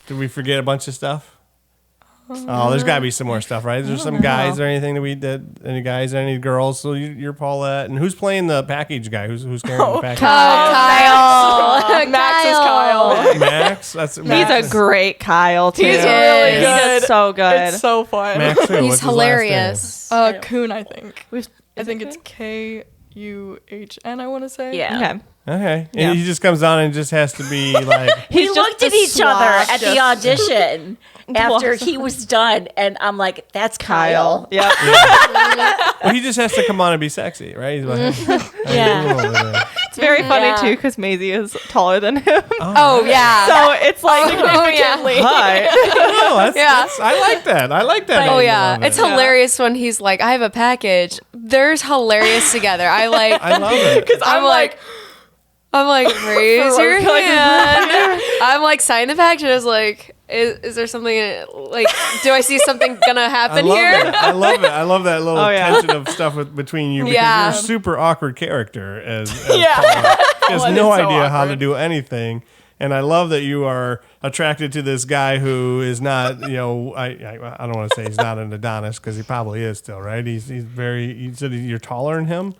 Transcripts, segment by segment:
Did we forget a bunch of stuff? Oh, there's got to be some more stuff, right? There's some guys or anything any guys or any girls? So you're Paulette. And who's playing the package guy? Who's carrying the package? Kyle. Max is Kyle. Max? He's a great Kyle, too. He's really He good. does so good. It's so fun. Max who? He's What's his last hilarious. Kuhn, I think. I think it's Kuhn, I want to say. Yeah. name? Okay. Yeah. And he just comes on and just has to be like... We looked at each other at the Just- audition after he was done, and I'm like, "That's Kyle." Yep. Well, he just has to come on and be sexy, right? He's like, Yeah. It's very funny, Yeah. too, because Maezy is taller than him. Oh, yeah. So it's like, Oh, yeah. hi. No, Yeah. I like that. I like that. Oh angle yeah, of it. it's hilarious when he's like, "I have a package." There's hilarious together. I I love it. Because I'm like, raise your hand. I'm like, sign the package. And I was like, is there something like? Do I see something gonna happen here? I love it. I love that little Oh, yeah. tension of stuff between you because Yeah. you're a super awkward character as Yeah. Paula. He has Paula no is so idea how to awkward. do anything. And I love that you are attracted to this guy who is not, I don't want to say he's not an Adonis because he probably is still, right? He's very, you said you're taller than him?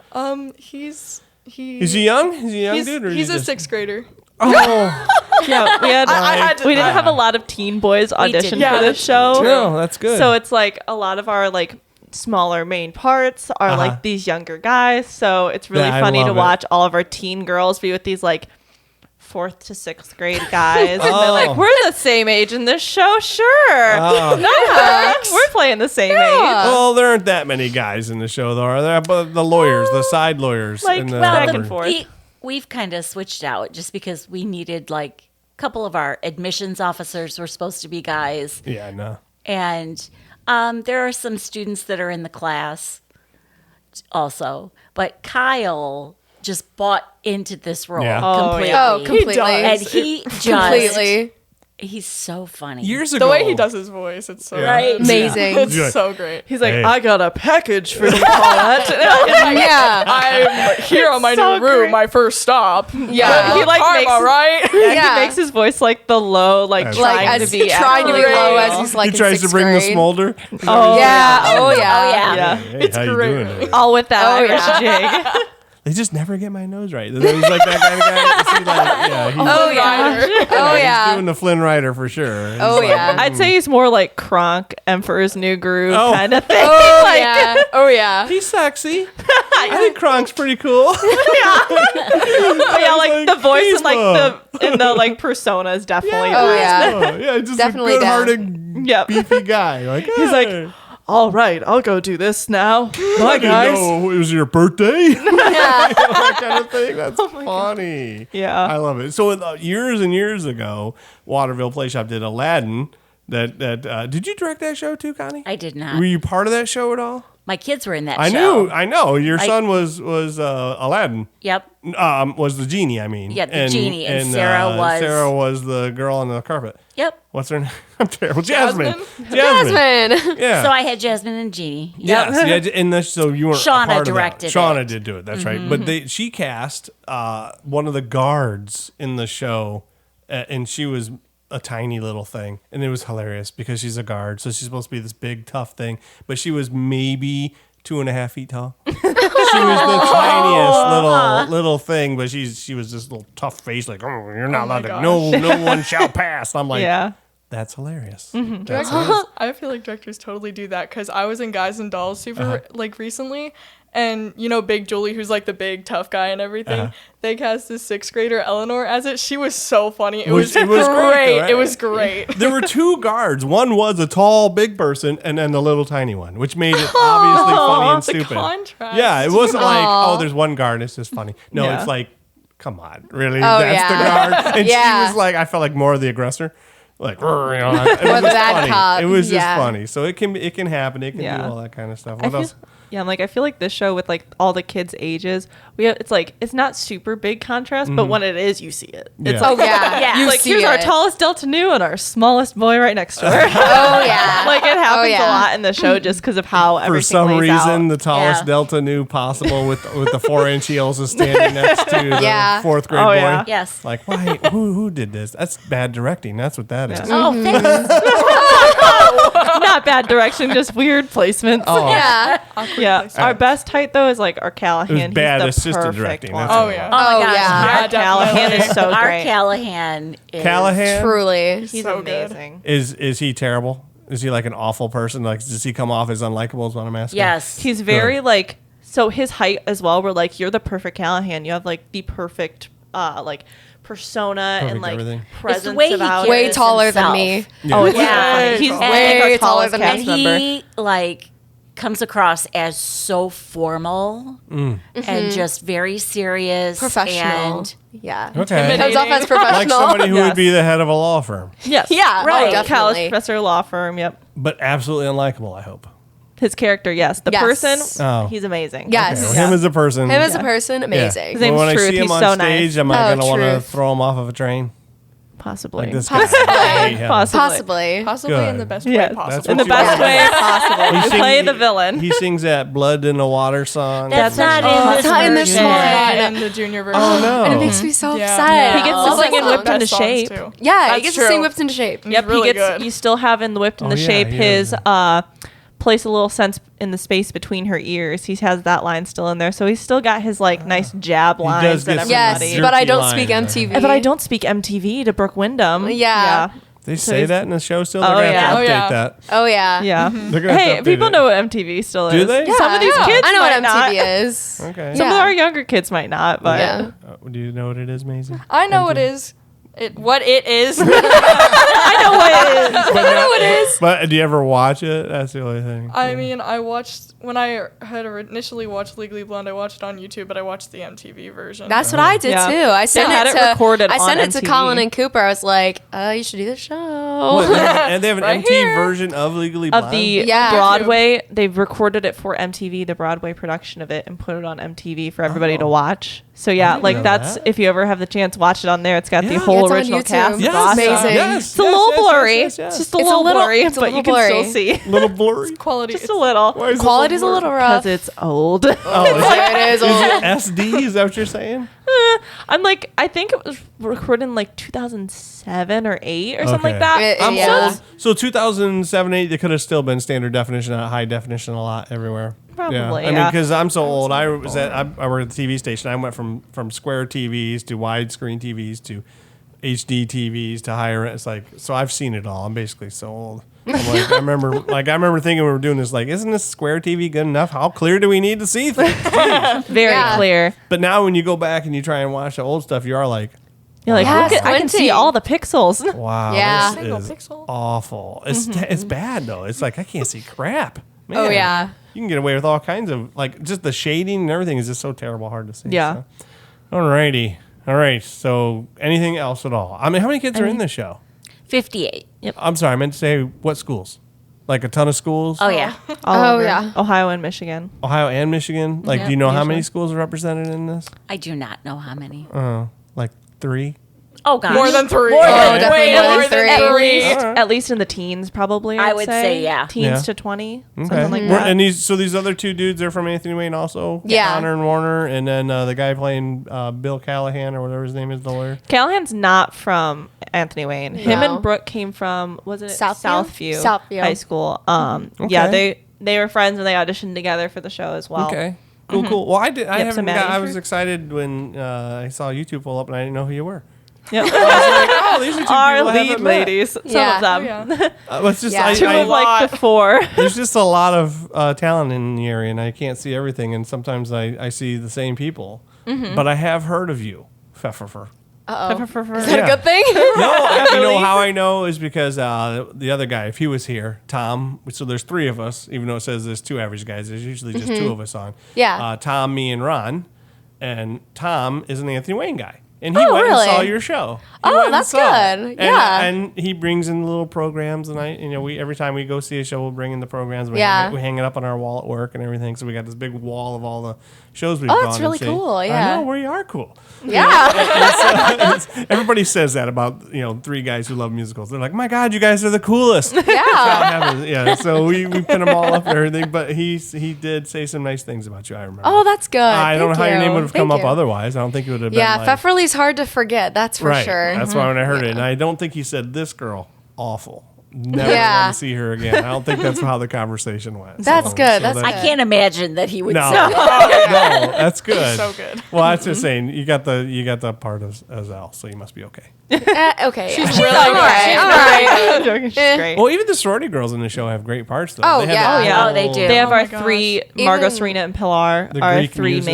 Is Is he young? Is he a young dude? Or he's is a he just... 6th grader. Oh, Yeah, we had. I had to- we didn't have a lot of teen boys audition didn't. for this show. no, that's good. So it's like a lot of our like smaller main parts are like these younger guys. So it's really Yeah, I funny to love it. watch all of our teen girls be with these like 4th to 6th grade guys. And they're Oh. like, we're the same age in this show, sure. Oh. We're playing the same age. Well, there aren't that many guys in the show, though, are there? But the lawyers, the side lawyers. Like, in the back cover. and forth. We've kind of switched out just because we needed like a couple of our admissions officers were supposed to be guys, Yeah, no. and there are some students that are in the class also. But Kyle just bought into this role Yeah. completely. Oh, completely. And he just Completely. he's so funny. Years ago. The way he does his voice, it's so Right. Amazing. It's Yeah. so great. He's like, Hey. I got a package for you, Paulette. Yeah. I'm here on my so new room, great. my first stop. Yeah. He like makes all right. Yeah. He makes his voice like the low, like Like, trying as to be trying to be accurate. low as he's like he tries in to sixth bring the grade. smolder. Oh Yeah. Oh yeah. yeah. yeah. Hey, It's how you great. doing? All with that Oh, Irish yeah. jig. They just never get my nose right. He's like that kind of guy. Is he like, yeah, he's, Oh yeah. Oh he's yeah. doing the Flynn Rider for sure. He's Oh like, yeah. I'd say he's more like Kronk, Emperor's New Groove Oh. kind of thing. Oh Like, yeah. Oh yeah. he's sexy. I think Kronk's pretty cool. but yeah, like like, the voice and like Facebook. the like persona is definitely. Oh that. yeah. Oh, yeah, just Definitely a good-hearted, Yep. beefy guy. Like He's like, "Hey, all right, I'll go do this now. I Bye, didn't guys. know it was your birthday. Yeah. That kind of thing. That's funny. Yeah. I love it. So years and years ago, Waterville Play Shop did Aladdin. Did you direct that show too, Connie? I did not. Were you part of that show at all? My kids were in that I show. knew. I know. Your son was Aladdin. Yep. Was the genie? I mean. Yeah, the genie, and Sarah was- Sarah was the girl on the carpet. Yep. What's her name? I'm terrible. Jasmine. Jasmine. Yeah. So I had Jasmine and Jeannie. Yes, yeah, and so you weren't. Shauna a part directed of that. Shauna it. did do it. That's right. But she cast one of the guards in the show, and she was a tiny little thing, and it was hilarious because she's a guard, so she's supposed to be this big tough thing, but she was maybe 2.5 feet tall. She was the tiniest little thing, but she was this little tough face, like, oh, you're not allowed to. gosh. No one shall pass. I'm like, Yeah. that's hilarious. Mm-hmm. That's I feel like directors totally do that because I was in Guys and Dolls super like recently, and Big Julie, who's like the big tough guy and everything. They cast this 6th grader Eleanor as it. She was so funny. It was great, great. though, right? It was great. There were two guards. One was a tall, big person, and then the little tiny one, which made it obviously funny and the stupid. contrast. Yeah, it wasn't like, oh, there's one guard, it's just funny. No, Yeah. it's like, come on, really? Oh, That's yeah. the guard? And Yeah. she was like, I felt like more of the aggressor. Like, it was Or the just bad funny. cop. It was Yeah. just funny. So it can happen. It can Yeah. do all that kind of stuff. I What else? Yeah, I'm like, I feel like this show with like all the kids' ages, it's not super big contrast, but when it is, you see it. It's Yeah. Oh yeah, Yeah. You like see here's our it. tallest Delta Nu and our smallest boy right next to her. Oh yeah. Like it happens yeah. a lot in the show just because of how For everything some lays reason, out. the tallest Yeah. Delta Nu possible with the 4-inch heels is standing next to the Yeah. 4th grade Oh, boy. yeah. Yes. Like, why? Who did this? That's bad directing. That's what that is. Oh, thanks. Not bad direction, just weird placements. Oh, Yeah. Yeah, our best height though is like our Callahan. It was bad He's the assisted perfect directing. one. That's Oh what it yeah. Oh gosh. yeah. Our Callahan is so Our great. Callahan is Callahan Truly. He's So good. amazing. is he terrible? Is he like an awful person? Like, does he come off as unlikable? Is what I'm asking. Yes. He's very like, so his height as well. We're like, you're the perfect Callahan. You have like the perfect like persona Perfect and like everything. presence It's the way he about carries Way it. taller than himself. me. Oh, it's Yeah. so funny. He's And- like Way our taller tallest than cast me. And member. he like comes across as so formal and just very serious, Professional. and Yeah. Okay. Comes off as Like professional. somebody who would Yes. be the head of a law firm, Yes. Yeah, right. oh, College definitely. professor, law firm. Yep. but absolutely unlikable. I hope. His character, yes. The Yes. person, Oh. he's amazing. Yes. Okay, well, him as a person. Him as a person, amazing. His name's Well, when Truth. I see him He's on so stage, nice. am I Oh, going to want to Truth. throw him off of a train? Possibly. Like this guy. I hate him. Possibly. Possibly. Possibly in Good. the best Yes. way That's possible. In the what best you way want. possible. He You sing- play the villain. He sings that "Blood in the Water" song. that's not Oh, in that's this not in this version. one. Not in the junior version. Oh no! And it makes me so Yeah. upset. He gets I to love sing that in song. Whipped into Best songs, Shape. too. Yeah, he That's gets true. to sing Whipped into Shape. Yep, really he gets. good. You still have in the Whipped into Oh, yeah, Shape he his is. place a little sense in the space between her ears. He has that line still in there, so he's still got his like nice jab does lines get and some Yes, everybody. jerky but I don't lines speak there. MTV. But I don't speak MTV to Brooke Wyndham. Yeah. They So say he's- that in the show still. They're Oh, gonna yeah. have to Oh, update yeah. that. Oh yeah. Yeah. They're gonna have Hey, to update people it. know what MTV still Do is. they? Some of these kids I know what might not. MTV is. Okay. Some of Yeah. our younger kids might not, but Yeah. Do you know what it is, Maezy? I know what it is. What it is. I know what it is. I know it is. But do you ever watch it? That's the only thing. I mean, I watched when I had initially watched Legally Blonde. I watched it on YouTube, but I watched the MTV version. That's what I did Yeah. too. I sent had it it to recorded I sent on it to MTV. Colin and Cooper. I was like, you should do the show. What, and they have an Right MTV here. version of Legally Blonde. Of the Yeah. Broadway, they've recorded it for MTV, the Broadway production of it, and put it on MTV for everybody to watch. So yeah, didn't like know that's that. if you ever have the chance, watch it on there. It's got Yeah. the whole It's on original YouTube. cast. Yes, It's awesome. amazing. Yes, It's a little blurry. yes, It's just a It's a little little- blurry, it's a but you little can blurry. still see. little blurry. quality. Just a little. Why is it Quality's a blurry? little rough. Because it's old. There it is. Is it SD? Is that what you're saying? I'm like, I think it was recorded in like 2007 or 8 or something Okay. like that. It- I'm yeah. old. So 2007, 8, they could have still been standard definition, not high definition a lot everywhere. Probably, I mean, yeah. because I'm so old. I worked at the TV station. I went from square TVs to widescreen TVs to HD TVs to higher. It's like, so I've seen it all. I'm basically so old. I'm like, I remember thinking we were doing this. Like, isn't this square TV good enough? How clear do we need to see things? Very Yeah. clear. But now when you go back and you try and watch the old stuff, you are like, You're like, Yeah, look at, I can see squinting. all the pixels. wow, Yeah. Single this is pixel. awful. It's bad though. It's like I can't see crap. Man, Oh, yeah. you can get away with all kinds of like just the shading and everything is just so terrible hard to see. Yeah. So. Alrighty. All right. So anything else at all? I mean, how many kids are in this show? 58. I'm sorry, I meant to say what schools? Like a ton of schools? Oh, yeah. All Oh, over. yeah. Ohio and Michigan. Ohio and Michigan? Like, do you know how many schools are represented in this? I do not know how many. Like 3? Oh, gosh. More than 3. More than definitely Way more than more than three. 3. All right. At least in the teens, probably. I would say, yeah. Teens Yeah. to 20, Okay. something like Were- that. And these other two dudes are from Anthony Wayne also? Yeah. Connor and Warner, and then the guy playing Bill Callahan or whatever his name is, the lawyer. Callahan's not from Anthony Wayne. Him No. and Brooke came from, was it Southview? Southview Southview. High School. Okay. Yeah, they were friends and they auditioned together for the show as well. Okay. Cool. Well, I did. I Yep, haven't. so Maddie. I was excited when I saw YouTube pull up, and I didn't know who you were. Yep. Oh, these are two Our people I lead haven't met. ladies, some Yeah. of them. Yeah. It's just Yeah. Two of like lot. the 4. there's just a lot of talent in the area, and I can't see everything. And sometimes I see the same people, but I have heard of you, Pfeffer. Uh-oh. Is Yeah. that a good thing? No, you know how I know is because the other guy, if he was here, Tom. So there's 3 of us, even though it says there's 2 average guys. There's usually just 2 of us on. Yeah. Tom, me, and Ron, and Tom is an Anthony Wayne guy. And he Oh, went really? and saw your show. He Oh, went and that's saw it. good. Yeah. And he brings in little programs, and we every time we go see a show, we'll bring in the programs. We Yeah. we hang it up on our wall at work and everything. So we got this big wall of all the shows we've Oh, gone that's and really seen. cool, I yeah. know, we are cool. Yeah. Everybody says that about three guys who love musicals. They're like, "My God, you guys are the coolest." Yeah. Yeah. So we put them all up and everything. But he did say some nice things about you. I remember. Oh, that's good. I don't know Thank how your name you. would have come Thank up you. otherwise. I don't think it would have been. Yeah, like, Pfefferly's hard to forget. That's for right. sure. That's why when I heard it, and I don't think he said this girl awful. Never Yeah. want to see her again. I don't think that's how the conversation went. That's good. That's I can't imagine that he would No, say no, that's good. So good. Well, that's just saying you got the part as Al, so you must be okay. Okay. She's really all good. right. She's All right. I'm joking. She's Eh. great. Well, even the sorority girls in the show have great parts, though. Oh, They have yeah. that Oh, yeah. Oh, they whole- do. They have Oh our my gosh. three, Margot, Even- Serena, and Pilar, The our Greek three muses.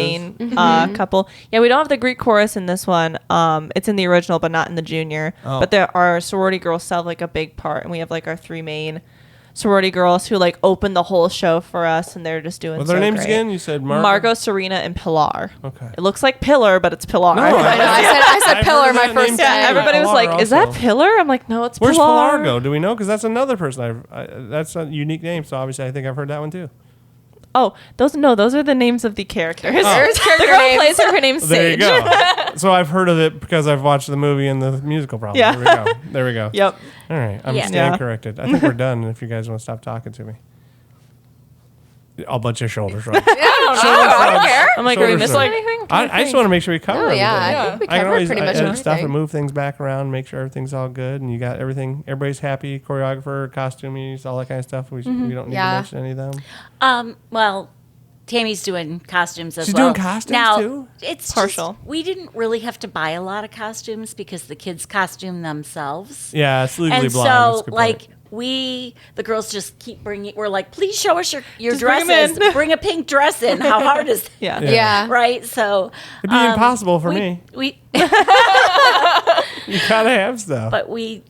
main couple. Yeah, we don't have the Greek chorus in this one. It's in the original, but not in the junior. Oh. But there our sorority girls still have like a big part, and we have like our three main sorority girls who like open the whole show for us, and they're just doing. What's their so names great. again? You said Margot, Serena, and Pilar. Okay. It looks like Pillar, but it's Pilar. No, I know. I said I've pillar heard my that first name time. too. Everybody was Pilar like, "Is that also. Pillar?" I'm like, "No, it's Where's Pilar." Pilar go? Do we know? Because that's another person. That's a unique name. So obviously, I think I've heard that one too. Oh, those are the names of the characters. There's The character girl names. plays her name's There you Sage. go. So I've heard of it because I've watched the movie and the musical. Probably. Yeah. There we go. There we go. Yep. All right. I'm Yeah. staying Yeah. corrected. I think we're done. If you guys want to stop talking to me. A bunch of shoulder shrugs. I don't care. I'm like, are we Shoulder missing shrug. anything? I just want to make sure we cover Oh, yeah. everything. I think we I can covered always pretty much edit stuff and everything. move things back around, make sure everything's all good, and you got everything. Everybody's happy. Choreographer, costumies, all that kind of stuff. We don't need to Yeah. mention any of them. Well, Tammy's doing costumes as She's well. doing costumes, now, too? It's Partial. Just, we didn't really have to buy a lot of costumes because the kids costume themselves. Yeah, it's legally And blind. That's a so, good like, point. the girls just keep bringing. We're like, please show us your Just bring 'em dresses. in. Bring a pink dress in. How hard is that? Yeah. Yeah. Right. So It'd be impossible for me. We You gotta have stuff. But we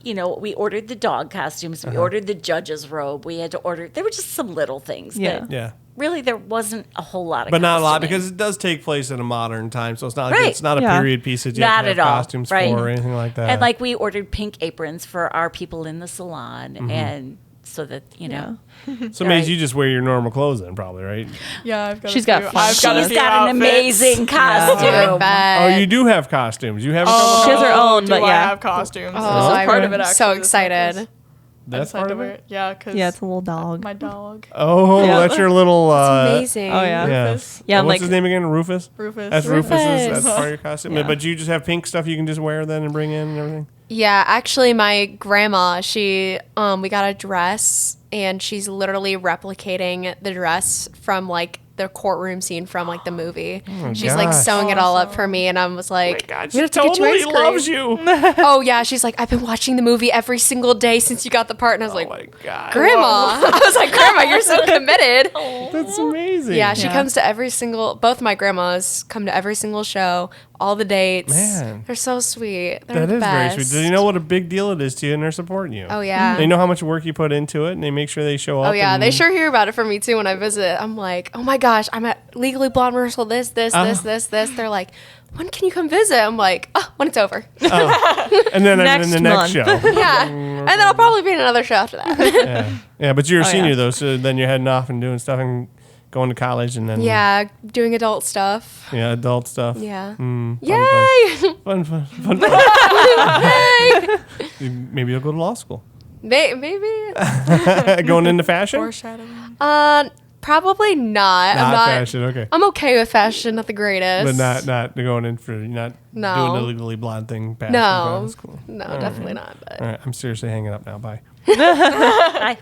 ordered the dog costumes. We ordered the judge's robe. We had to order. There were just some little things. Yeah. That Yeah. really, there wasn't a whole lot of. But not a lot costuming. because it does take place in a modern time, so it's not like Right. it's not a Yeah. period piece that you have Not to have at all, costumes right. for or anything like that. And like we ordered pink aprons for our people in the salon, Mm-hmm. and so that so right. Maze, you just wear your normal clothes then, probably, right? Yeah, I've got. She's a got few, fun I've got a clothes. she's few got an outfits. amazing costume. Oh, you do have costumes. You have a couple. She has her own, do but I yeah. have costumes? Oh, This is part of it. I'm Actually, so this excited. necklace. That's I part decided of to it. wear it. Yeah, because Yeah, it's a little dog. my dog Oh, Yeah. that's your little. Amazing. Oh, yeah. Yeah. Rufus. Yeah, I'm What's like- his name again? Rufus. Rufus. That's Rufus's. Rufus. That's part of your costume. Yeah. But you just have pink stuff you can just wear then and bring in and everything. Yeah, actually, my grandma, we got a dress, and she's literally replicating the dress from like the courtroom scene from like the movie. She's like gosh. sewing it all up for me, and I was like, God, "We she have to get you totally ice cream." loves you. Oh yeah, she's like, I've been watching the movie every single day since you got the part, and I was Oh like, my God. Grandma, I was like, Grandma, you're so committed. That's amazing. Yeah, she Yeah. comes to every single. Both my grandmas come to every single show, all the dates. Man. They're so sweet. They're That the is best. very sweet. Do you know what a big deal it is to you, and they're supporting you? Oh yeah. They know how much work you put into it, and they make sure they show up. Oh yeah, and- they sure hear about it from me too when I visit. I'm like, oh my gosh, I'm at Legally Blonde rehearsal. This. They're like, when can you come visit? I'm like, oh, when it's over. And then I'm in the next Next show. month. Yeah, and then I'll probably be in another show after that. Yeah. Yeah, but you're a Oh, senior yeah. though, so then you're heading off and doing stuff and going to college and then Yeah, doing adult stuff. yeah, adult stuff. Yeah. Mm, Yay! Fun. Maybe you'll go to law school. Maybe. Going into fashion? Foreshadowing. Probably not. I'm not. fashion, okay. I'm okay with fashion, not the greatest. But not going in for not No. doing the legally blonde thing past. No. That's cool. No, definitely not. But. All right, I'm seriously hanging up now. Bye. Bye.